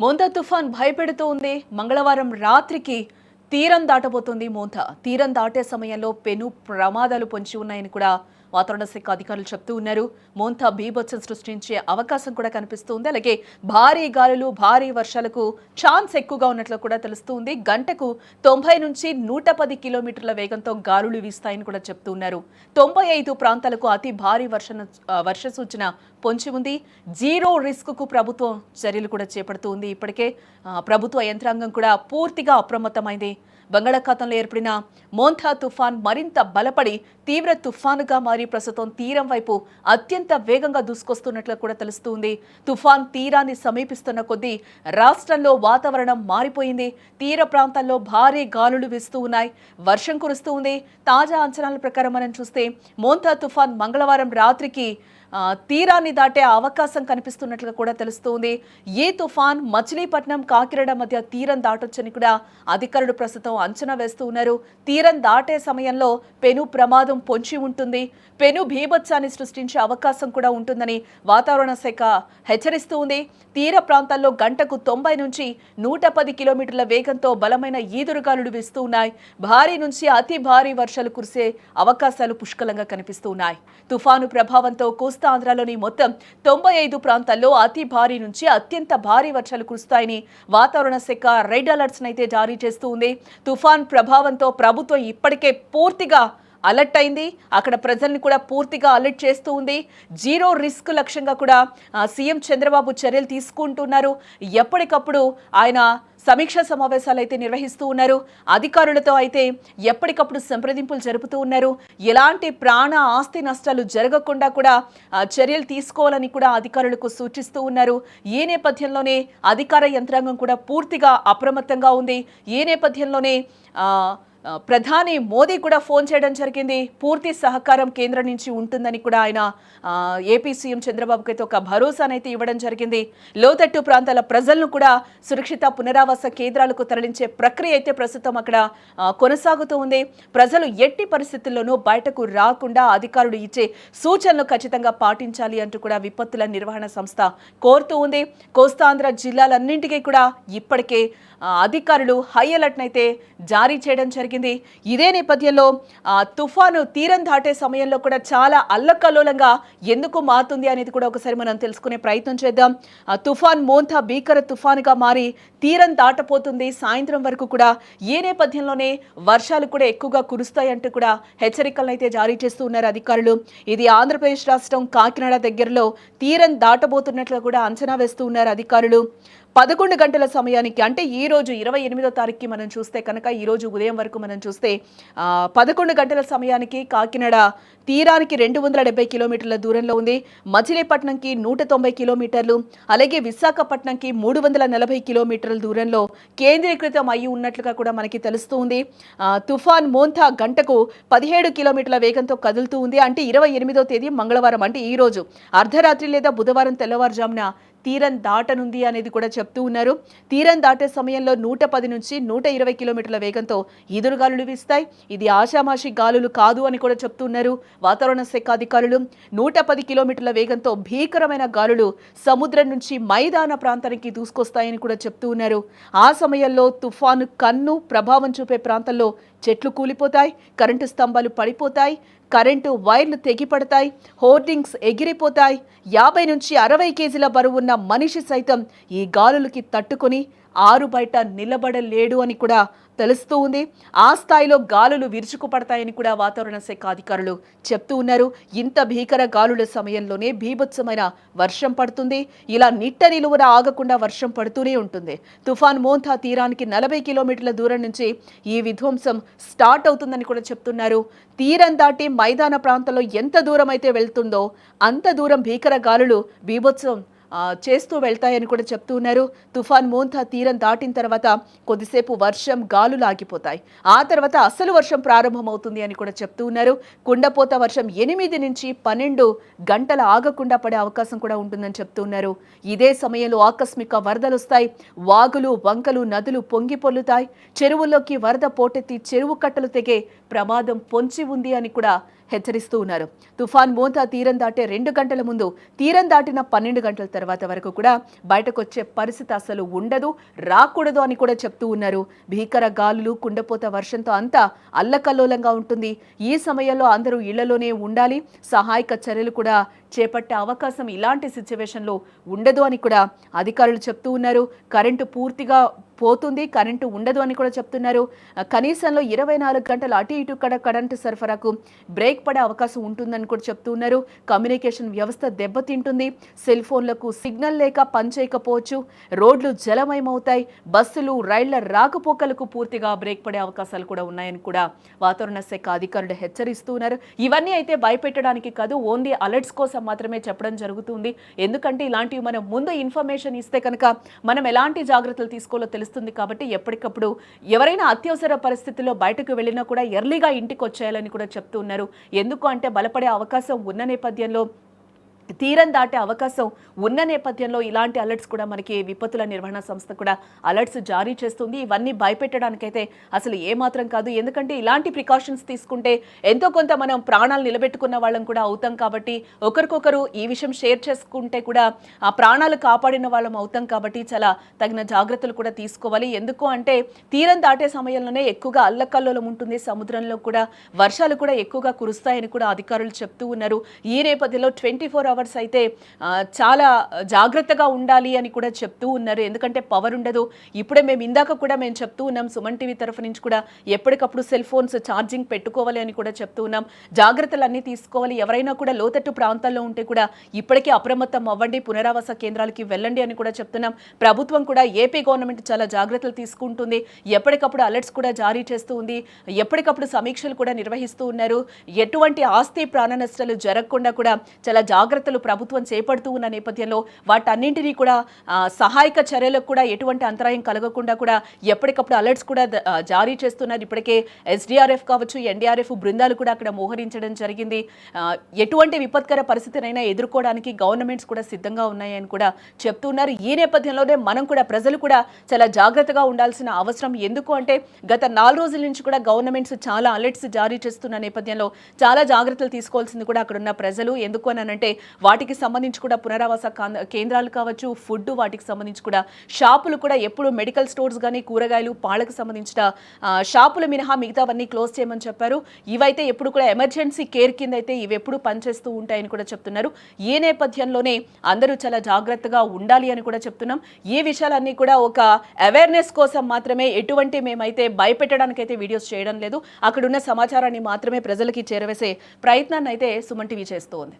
మోంతా తుఫాన్ భయపెడుతూ ఉంది. మంగళవారం రాత్రికి తీరం దాటబోతుంది మోంతా. తీరం దాటే సమయంలో పెను ప్రమాదాలు పొంచి ఉన్నాయని కూడా వాతావరణ శాఖ అధికారులు చెప్తూ ఉన్నారు. మోంతా బీభత్సం సృష్టించే అవకాశం కూడా కనిపిస్తుంది. అలాగే భారీ గాలులు, భారీ వర్షాలకు ఛాన్స్ ఎక్కువగా ఉన్నట్లు కూడా తెలుస్తుంది. గంటకు 90 నుంచి 110 కిలోమీటర్ల వేగంతో గాలులు వీస్తాయని కూడా చెప్తూ ఉన్నారు. 95 ప్రాంతాలకు అతి భారీ వర్ష సూచన పొంచి ఉంది. జీరో రిస్క్ కు ప్రభుత్వం చర్యలు కూడా చేపడుతూ ఉంది. ఇప్పటికే ప్రభుత్వ యంత్రాంగం కూడా పూర్తిగా అప్రమత్తమైంది. బంగాళాఖాతంలో ఏర్పడిన మోంతా తుఫాన్ మరింత బలపడి తీవ్ర తుఫానుగా మారి ప్రస్తుతం తీరం వైపు అత్యంత వేగంగా దూసుకొస్తున్నట్లు కూడా తెలుస్తుంది. తుఫాన్ తీరాన్ని సమీపిస్తున్న కొద్దీ రాష్ట్రంలో వాతావరణం మారిపోయింది. తీర ప్రాంతాల్లో భారీ గాలులు వీస్తూ ఉన్నాయి. వర్షం కురుస్తూ ఉంది. తాజా అంచనాల ప్రకారం మనం చూస్తే మోంతా తుఫాన్ మంగళవారం రాత్రికి తీరాన్ని దాటే అవకాశం కనిపిస్తున్నట్లుగా కూడా తెలుస్తుంది. ఈ తుఫాన్ మచిలీపట్నం, కాకినాడ మధ్య తీరం దాటొచ్చని కూడా అధికారులు ప్రస్తుతం అంచనా వేస్తూ ఉన్నారు. తీరం దాటే సమయంలో పెను ప్రమాదం పొంచి ఉంటుంది. పెను భీభత్సాన్ని సృష్టించే అవకాశం కూడా ఉంటుందని వాతావరణ శాఖ హెచ్చరిస్తూ ఉంది. తీర ప్రాంతాల్లో గంటకు 90 నుంచి 110 కిలోమీటర్ల వేగంతో బలమైన ఈదురుగాలులు వీస్తూ ఉన్నాయి. భారీ నుంచి అతి భారీ వర్షాలు కురిసే అవకాశాలు పుష్కలంగా కనిపిస్తూ ఉన్నాయి. తుఫాను ప్రభావంతో కోస్తాంధ్రలోని మొత్తం 95 ప్రాంతాల్లో అతి భారీ నుంచి అత్యంత భారీ వర్షాలు కురుస్తాయని వాతావరణ శాఖ రెడ్ అలర్ట్స్ అయితే జారీ చేస్తూ ఉంది. తుఫాన్ ప్రభావంతో ప్రభుత్వం ఇప్పటికే పూర్తిగా అలర్ట్ అయింది. అక్కడ ప్రజల్ని కూడా పూర్తిగా అలర్ట్ చేస్తూ ఉంది. జీరో రిస్క్ లక్ష్యంగా కూడా సీఎం చంద్రబాబు చర్యలు తీసుకుంటున్నారు. ఎప్పటికప్పుడు ఆయన సమీక్షా సమావేశాలు అయితే నిర్వహిస్తూ ఉన్నారు. అధికారులతో అయితే ఎప్పటికప్పుడు సంప్రదింపులు జరుపుతూ ఉన్నారు. ఎలాంటి ప్రాణ ఆస్తి నష్టాలు జరగకుండా కూడా చర్యలు తీసుకోవాలని కూడా అధికారులకు సూచిస్తూ ఉన్నారు. ఈ నేపథ్యంలోనే అధికార యంత్రాంగం కూడా పూర్తిగా అప్రమత్తంగా ఉంది. ఈ నేపథ్యంలోనే ప్రధాని మోదీ కూడా ఫోన్ చేయడం జరిగింది. పూర్తి సహకారం కేంద్రం నుంచి ఉంటుందని కూడా ఆయన ఏపీ సీఎం చంద్రబాబుకి అయితే ఒక భరోసానైతే ఇవ్వడం జరిగింది. లోతట్టు ప్రాంతాల ప్రజలను కూడా సురక్షిత పునరావాస కేంద్రాలకు తరలించే ప్రక్రియ అయితే ప్రస్తుతం అక్కడ కొనసాగుతూ ఉంది. ప్రజలు ఎట్టి పరిస్థితుల్లోనూ బయటకు రాకుండా అధికారులు ఇచ్చే సూచనలు ఖచ్చితంగా పాటించాలి అంటూ కూడా విపత్తుల నిర్వహణ సంస్థ కోరుతూ ఉంది. కోస్తాంధ్ర జిల్లాలన్నింటికీ కూడా ఇప్పటికే అధికారులు హై అలర్ట్ అయితే జారీ చేయడం జరిగింది. ఇదే నేపథ్యంలో తుఫాను తీరం దాటే సమయంలో కూడా చాలా అల్లకల్లోలంగా ఎందుకు మారుతుంది అనేది కూడా ఒకసారి మనం తెలుసుకునే ప్రయత్నం చేద్దాం. తుఫాన్ మోంతా భీకర తుఫానుగా మారి తీరం దాటపోతుంది సాయంత్రం వరకు కూడా. ఈ నేపథ్యంలోనే వర్షాలు కూడా ఎక్కువగా కురుస్తాయంటూ కూడా హెచ్చరికలను అయితే జారీ చేస్తూ ఉన్నారు అధికారులు. ఇది ఆంధ్రప్రదేశ్ రాష్ట్రం కాకినాడ దగ్గరలో తీరం దాటబోతున్నట్లు కూడా అంచనా వేస్తూ ఉన్నారు అధికారులు. 11 గంటల సమయానికి, అంటే ఈ రోజు 28వ తారీఖుకి మనం చూస్తే కనుక ఈ రోజు ఉదయం వరకు మనం చూస్తే 11 గంటల సమయానికి కాకినాడ తీరానికి 270 కిలోమీటర్ల దూరంలో ఉంది. మచిలీపట్నంకి 190 కిలోమీటర్లు, అలాగే విశాఖపట్నంకి 340 కిలోమీటర్ల దూరంలో కేంద్రీకృతం అయి ఉన్నట్లుగా కూడా మనకి తెలుస్తూ ఉంది. తుఫాన్ మోంతా గంటకు 17 కిలోమీటర్ల వేగంతో కదులుతూ ఉంది. అంటే 28వ తేదీ మంగళవారం, అంటే ఈ రోజు అర్ధరాత్రి లేదా బుధవారం తెల్లవారుజామున తీరం దాటనుంది అనేది కూడా చెప్తూ ఉన్నారు. తీరం దాటే సమయంలో 110 నుంచి 120 కిలోమీటర్ల వేగంతో ఈదురుగాలులు వీస్తాయి. ఇది ఆషామాషి గాలులు కాదు అని కూడా చెప్తున్నారు వాతావరణ శాఖ అధికారులు. 110 కిలోమీటర్ల వేగంతో భీకరమైన గాలులు సముద్రం నుంచి మైదాన ప్రాంతానికి దూసుకొస్తాయని కూడా చెప్తూ ఉన్నారు. ఆ సమయంలో తుఫాను కన్ను ప్రభావం చూపే ప్రాంతాల్లో చెట్లు కూలిపోతాయి, కరెంటు స్తంభాలు పడిపోతాయి, కరెంటు వైర్లు తెగిపడతాయి, హోర్డింగ్స్ ఎగిరిపోతాయి. 50 నుంచి 60 కేజీల బరువున్న మనిషి సైతం ఈ గాలులకి తట్టుకొని ఆరు బయట నిలబడలేడు అని కూడా తెలుస్తూ ఉంది. ఆ స్థాయిలో గాలులు విరుచుకుపడతాయని కూడా వాతావరణ శాఖ అధికారులు చెప్తూ ఉన్నారు. ఇంత భీకర గాలుల సమయంలోనే భీభత్సమైన వర్షం పడుతుంది. ఇలా నిట్ట నిలువున ఆగకుండా వర్షం పడుతూనే ఉంటుంది. తుఫాన్ మోంతా తీరానికి 40 కిలోమీటర్ల దూరం నుంచి ఈ విధ్వంసం స్టార్ట్ అవుతుందని కూడా చెప్తున్నారు. తీరం దాటి మైదాన ప్రాంతంలో ఎంత దూరం అయితే వెళ్తుందో అంత దూరం భీకర గాలులు బీభత్సం చేస్తూ వెళ్తాయని కూడా చెప్తూ ఉన్నారు. తుఫాన్ మోంతా తీరం దాటిన తర్వాత కొద్దిసేపు వర్షం గాలులు ఆగిపోతాయి. ఆ తర్వాత అసలు వర్షం ప్రారంభమవుతుంది అని కూడా చెప్తూ ఉన్నారు. కుండపోత వర్షం 8 నుంచి 12 గంటల ఆగకుండా పడే అవకాశం కూడా ఉంటుందని చెప్తూ ఉన్నారు. ఇదే సమయంలో ఆకస్మిక వరదలు వస్తాయి. వాగులు, వంకలు, నదులు పొంగి పొల్లుతాయి. చెరువుల్లోకి వరద పోటెత్తి చెరువు కట్టలు తెగే ప్రమాదం పొంచి ఉంది అని కూడా హెచ్చరిస్తూ ఉన్నారు. తుఫాన్ మోంతా తీరం దాటే 2 గంటల ముందు, తీరం దాటిన 12 గంటల తర్వాత వరకు కూడా బయటకు వచ్చే పరిస్థితి అసలు ఉండదు, రాకూడదు అని కూడా చెప్తూ ఉన్నారు. భీకర గాలులు, కుండపోత వర్షంతో అంతా అల్లకల్లోలంగా ఉంటుంది. ఈ సమయంలో అందరూ ఇళ్లలోనే ఉండాలి. సహాయక చర్యలు కూడా చేపట్టే అవకాశం ఇలాంటి సిచ్యువేషన్లో ఉండదు అని కూడా అధికారులు చెప్తూ ఉన్నారు. కరెంటు పూర్తిగా పోతుంది, కరెంటు ఉండదు అని కూడా చెప్తున్నారు. కనీసంలో 24 గంటలు అటు ఇటు కరెంటు సరఫరాకు బ్రేక్ పడే అవకాశం ఉంటుందని కూడా చెప్తూ ఉన్నారు. కమ్యూనికేషన్ వ్యవస్థ దెబ్బతింటుంది, సెల్ ఫోన్లకు సిగ్నల్ లేక పనిచేయకపోవచ్చు, రోడ్లు జలమయమవుతాయి, బస్సులు రైళ్ల రాకపోకలకు పూర్తిగా బ్రేక్ పడే అవకాశాలు కూడా ఉన్నాయని కూడా వాతావరణ శాఖ అధికారులు హెచ్చరిస్తూ ఉన్నారు. ఇవన్నీ అయితే భయపెట్టడానికి కాదు, ఓన్లీ అలర్ట్స్ కోసం మాత్రమే చెప్పడం జరుగుతుంది. ఎందుకంటే ఇలాంటివి మనం ముందు ఇన్ఫర్మేషన్ ఇస్తే కనుక మనం ఎలాంటి జాగ్రత్తలు తీసుకోవాలో తెలుస్తుంది. కాబట్టి ఎప్పటికప్పుడు ఎవరైనా అత్యవసర పరిస్థితుల్లో బయటకు వెళ్ళినా కూడా ఎర్లీగా ఇంటికి వచ్చేయాలని కూడా చెప్తూ ఉన్నారు. ఎందుకు అంటే బలపడే అవకాశం ఉన్న నేపథ్యంలో, తీరం దాటే అవకాశం ఉన్న నేపథ్యంలో ఇలాంటి అలర్ట్స్ కూడా మనకి విపత్తుల నిర్వహణ సంస్థ కూడా అలర్ట్స్ జారీ చేస్తుంది. ఇవన్నీ భయపెట్టడానికైతే అసలు ఏమాత్రం కాదు. ఎందుకంటే ఇలాంటి ప్రికాషన్స్ తీసుకుంటే ఎంతో కొంత మనం ప్రాణాలు నిలబెట్టుకున్న వాళ్ళం కూడా అవుతాం. కాబట్టి ఒకరికొకరు ఈ విషయం షేర్ చేసుకుంటే కూడా ఆ ప్రాణాలు కాపాడిన వాళ్ళం అవుతాం. కాబట్టి చాలా తగిన జాగ్రత్తలు కూడా తీసుకోవాలి. ఎందుకు అంటే తీరం దాటే సమయంలోనే ఎక్కువగా అల్లకల్లోలం ఉంటుంది. సముద్రంలో కూడా వర్షాలు కూడా ఎక్కువగా కురుస్తాయని కూడా అధికారులు చెప్తూ ఉన్నారు. ఈ నేపథ్యంలో 24 అవర్స్ అయితే చాలా జాగ్రత్తగా ఉండాలి అని కూడా చెప్తూ ఉన్నారు. ఎందుకంటే పవర్ ఉండదు. ఇప్పుడే ఇందాక కూడా మేము చెప్తూ ఉన్నాం, సుమన్ టీవీ తరఫు నుంచి కూడా ఎప్పటికప్పుడు సెల్ ఫోన్స్ ఛార్జింగ్ పెట్టుకోవాలి అని కూడా చెప్తూ ఉన్నాం. జాగ్రత్తలన్నీ తీసుకోవాలి. ఎవరైనా కూడా లోతట్టు ప్రాంతాల్లో ఉంటే కూడా ఇప్పటికే అప్రమత్తం అవ్వండి, పునరావాస కేంద్రాలకి వెళ్ళండి అని కూడా చెప్తున్నాం. ప్రభుత్వం కూడా ఏపీ గవర్నమెంట్ చాలా జాగ్రత్తలు తీసుకుంటుంది. ఎప్పటికప్పుడు అలర్ట్స్ కూడా జారీ చేస్తూ ఉంది. ఎప్పటికప్పుడు సమీక్షలు కూడా నిర్వహిస్తూ ఉన్నారు. ఎటువంటి ఆస్తి ప్రాణ నష్టాలు జరగకుండా కూడా చాలా జాగ్రత్తలు ప్రభుత్వం చేపడుతూ ఉన్న నేపథ్యంలో వాటన్నింటినీ కూడా సహాయక చర్యలకు కూడా ఎటువంటి అంతరాయం కలగకుండా కూడా ఎప్పటికప్పుడు అలర్ట్స్ కూడా జారీ చేస్తున్నారు. ఇప్పటికే ఎస్డీఆర్ఎఫ్ కావచ్చు, ఎన్డీఆర్ఎఫ్ బృందాలు కూడా అక్కడ మోహరించడం జరిగింది. ఎటువంటి విపత్కర పరిస్థితినైనా ఎదుర్కోవడానికి గవర్నమెంట్స్ కూడా సిద్ధంగా ఉన్నాయని కూడా చెప్తున్నారు. ఈ నేపథ్యంలోనే మనం కూడా, ప్రజలు కూడా చాలా జాగ్రత్తగా ఉండాల్సిన అవసరం. ఎందుకు అంటే గత 4 రోజుల నుంచి కూడా గవర్నమెంట్స్ చాలా అలర్ట్స్ జారీ చేస్తున్న నేపథ్యంలో చాలా జాగ్రత్తలు తీసుకోవాల్సింది కూడా అక్కడ ఉన్న ప్రజలు. ఎందుకు అని అంటే వాటికి సంబంధించి కూడా పునరావాస కేంద్రాలు కావచ్చు, ఫుడ్, వాటికి సంబంధించి కూడా షాపులు కూడా ఎప్పుడు మెడికల్ స్టోర్స్ కానీ కూరగాయలు పాలకు సంబంధించిన షాపులు మినహా మిగతావన్నీ క్లోజ్ చేయమని చెప్పారు. ఇవైతే ఎప్పుడు కూడా ఎమర్జెన్సీ కేర్ కింద అయితే ఇవి ఎప్పుడు పనిచేస్తూ ఉంటాయని కూడా చెప్తున్నారు. ఈ నేపథ్యంలోనే అందరూ చాలా జాగ్రత్తగా ఉండాలి అని కూడా చెప్తున్నాం. ఈ విషయాలన్నీ కూడా ఒక అవేర్నెస్ కోసం మాత్రమే, ఎటువంటి మేమైతే భయపెట్టడానికైతే వీడియోస్ చేయడం లేదు. అక్కడున్న సమాచారాన్ని మాత్రమే ప్రజలకి చేరవేసే ప్రయత్నాన్ని అయితే సుమన్ టీవీ చేస్తూ ఉంది.